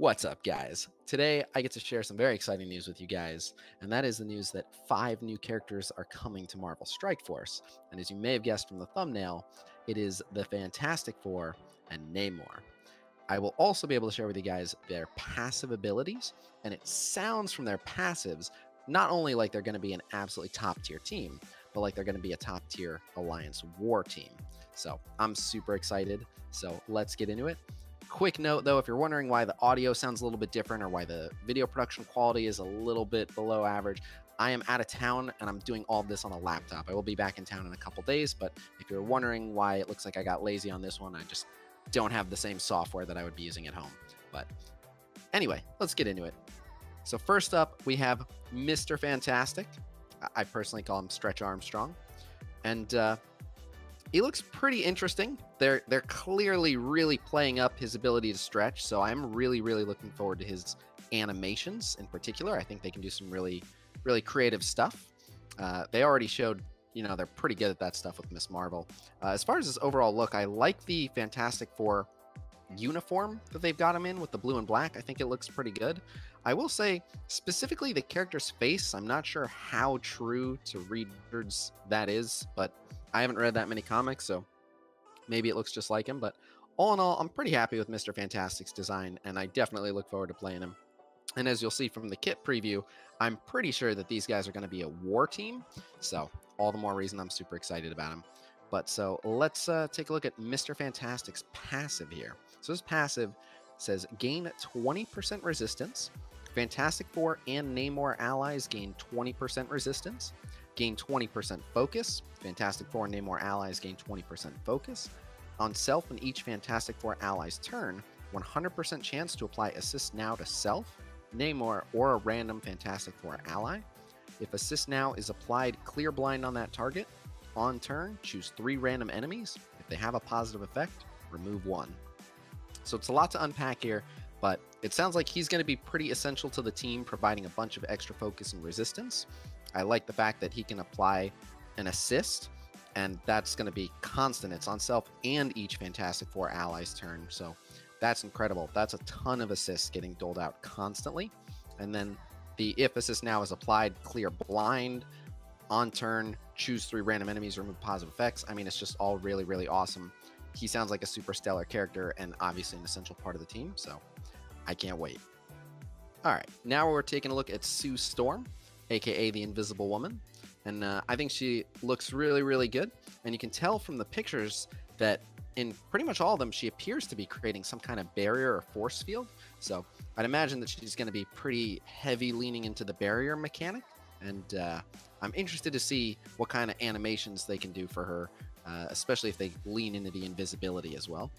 What's up, guys? Today, I get to share some very exciting news with you guys, and that is the news that 5 new characters are coming to Marvel Strike Force. And as you may have guessed from the thumbnail, it is the Fantastic Four and Namor. I will also be able to share with you guys their passive abilities, and it sounds from their passives not only like they're going to be an absolutely top tier team, but like they're going to be a top tier Alliance War team. So I'm super excited. So let's get into it. Quick note though, if you're wondering why the audio sounds a little bit different or why the video production quality is a little bit below average, I am out of town and I'm doing all this on a laptop. I will be back in town in a couple days, but if you're wondering why it looks like I got lazy on this one, I just don't have the same software that I would be using at home. But anyway, let's get into it. So first up, we have Mr. Fantastic. I personally call him Stretch Armstrong. And he looks pretty interesting. They're clearly really playing up his ability to stretch, so I'm really looking forward to his animations in particular. I think they can do some really creative stuff. They already showed, they're pretty good at that stuff with Miss Marvel. As far as his overall look, I like the Fantastic Four uniform that they've got him in with the blue and black. I think it looks pretty good. I will say, specifically the character's face, I'm not sure how true to readers that is, but I haven't read that many comics, so maybe it looks just like him. But all in all, I'm pretty happy with Mr. Fantastic's design, and I definitely look forward to playing him. And as you'll see from the kit preview, I'm pretty sure that these guys are going to be a war team, so all the more reason I'm super excited about him. But so let's take a look at Mr. Fantastic's passive here. So his passive says gain 20% resistance. Fantastic Four and Namor allies gain 20% resistance. Gain 20% focus. Fantastic Four and Namor allies gain 20% focus. On self and each Fantastic Four ally's turn, 100% chance to apply Assist Now to self, Namor, or a random Fantastic Four ally. If Assist Now is applied, clear blind on that target. On turn, choose 3 random enemies. If they have a positive effect, remove 1. So it's a lot to unpack here, but it sounds like he's going to be pretty essential to the team, providing a bunch of extra focus and resistance. I like the fact that he can apply an assist, and that's going to be constant. It's on self and each Fantastic Four ally's turn, so that's incredible. That's a ton of assists getting doled out constantly. And then the if Assist Now is applied, clear blind. On turn, choose 3 random enemies, remove positive effects. I mean, it's just all really awesome. He sounds like a super stellar character and obviously an essential part of the team, so I can't wait. All right, now we're taking a look at Sue Storm, aka the Invisible Woman, and I think she looks really good. And you can tell from the pictures that in pretty much all of them, she appears to be creating some kind of barrier or force field. So I'd imagine that she's going to be pretty heavy leaning into the barrier mechanic. And I'm interested to see what kind of animations they can do for her, especially if they lean into the invisibility as well.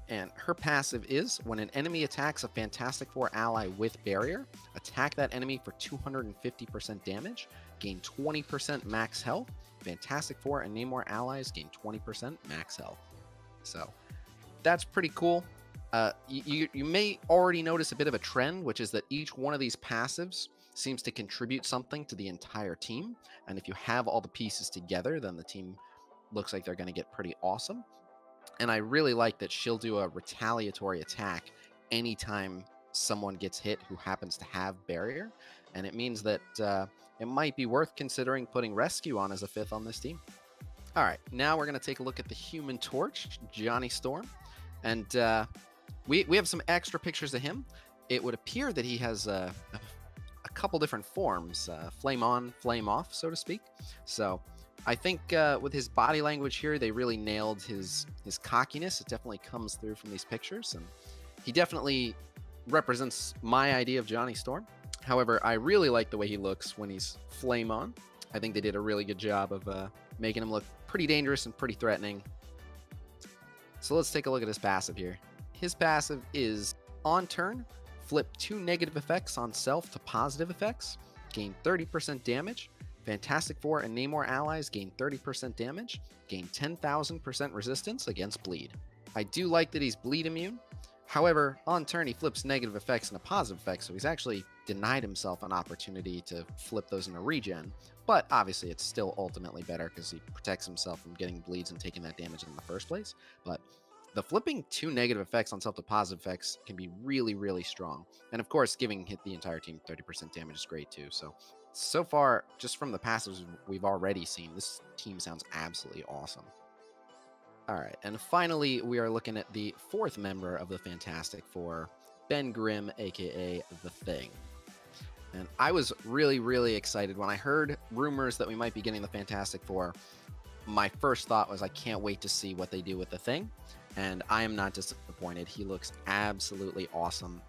And her passive is, when an enemy attacks a Fantastic Four ally with barrier, attack that enemy for 250% damage, gain 20% max health. Fantastic Four and Namor allies gain 20% max health. So that's pretty cool. You may already notice a bit of a trend, which is that each one of these passives seems to contribute something to the entire team. And if you have all the pieces together, then the team looks like they're going to get pretty awesome. And I really like that she'll do a retaliatory attack anytime someone gets hit who happens to have barrier. And it means that it might be worth considering putting Rescue on as a 5th on this team. All right, now we're going to take a look at the Human Torch, Johnny Storm. And we have some extra pictures of him. It would appear that he has a couple different forms, flame on, flame off, so to speak. So I think with his body language here, they really nailed his cockiness. It definitely comes through from these pictures, and he definitely represents my idea of Johnny Storm. However, I really like the way he looks when he's flame on. I think they did a really good job of making him look pretty dangerous and pretty threatening. So let's take a look at his passive here. His passive is, on turn, flip 2 negative effects on self to positive effects, gain 30% damage. Fantastic Four and Namor allies gain 30% damage, gain 10,000% resistance against bleed. I do like that he's bleed immune. However, on turn he flips negative effects into positive effects, so he's actually denied himself an opportunity to flip those into regen. But obviously it's still ultimately better because he protects himself from getting bleeds and taking that damage in the first place. But The flipping 2 negative effects on self to positive effects can be really, really strong. And of course, giving hit the entire team 30% damage is great too. So far, just from the passives we've already seen, this team sounds absolutely awesome. All right, and finally, we are looking at the 4th member of the Fantastic Four, Ben Grimm, aka The Thing. And I was really, really excited when I heard rumors that we might be getting the Fantastic Four. My first thought was, I can't wait to see what they do with The Thing, and I am not disappointed. He looks absolutely awesome.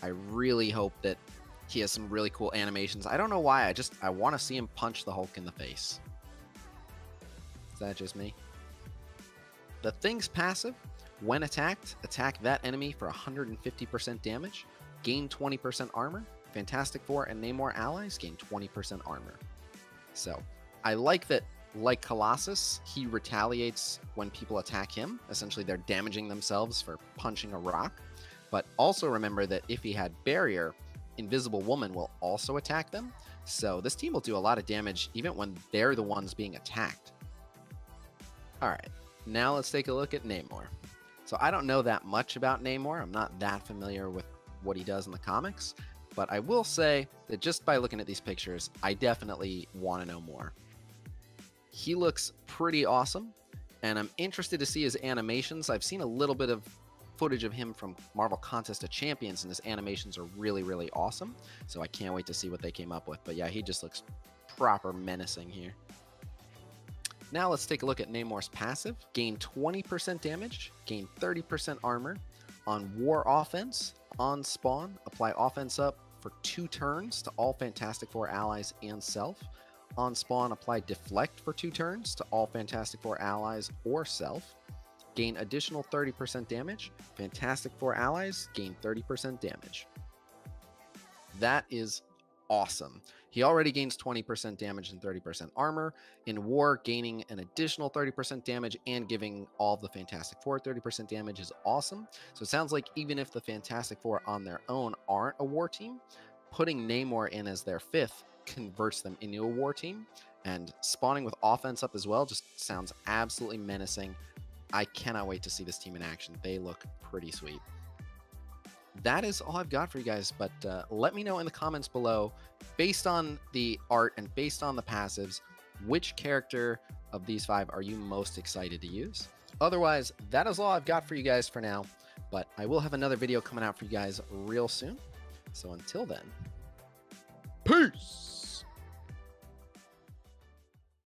I really hope that he has some really cool animations. I don't know why, I want to see him punch the Hulk in the face. Is that just me? The Thing's passive, when attacked, attack that enemy for 150% damage, gain 20% armor. Fantastic Four and Namor allies gain 20% armor. So I like that, like Colossus, he retaliates when people attack him. Essentially, they're damaging themselves for punching a rock. But also remember that if he had Barrier, Invisible Woman will also attack them. So this team will do a lot of damage even when they're the ones being attacked. All right. Now let's take a look at Namor. So I don't know that much about Namor. I'm not that familiar with what he does in the comics, but I will say that just by looking at these pictures, I definitely want to know more. He looks pretty awesome, and I'm interested to see his animations. I've seen a little bit of footage of him from Marvel Contest of Champions, and his animations are really, really awesome. So I can't wait to see what they came up with. But yeah, he just looks proper menacing here. Now let's take a look at Namor's passive. Gain 20% damage, gain 30% armor. On War Offense, on spawn, apply offense up for 2 turns to all Fantastic Four allies and self. On spawn, apply deflect for 2 turns to all Fantastic Four allies or self. Gain additional 30% damage. Fantastic Four allies gain 30% damage. That is awesome. He already gains 20% damage and 30% armor. In War, gaining an additional 30% damage and giving all of the Fantastic Four 30% damage is awesome. So it sounds like even if the Fantastic Four on their own aren't a war team, putting Namor in as their 5th converts them into a war team. And spawning with offense up as well just sounds absolutely menacing. I cannot wait to see this team in action. They look pretty sweet. That is all I've got for you guys, but let me know in the comments below, based on the art and based on the passives, which character of these 5 are you most excited to use? Otherwise, that is all I've got for you guys for now, but I will have another video coming out for you guys real soon. So until then, peace!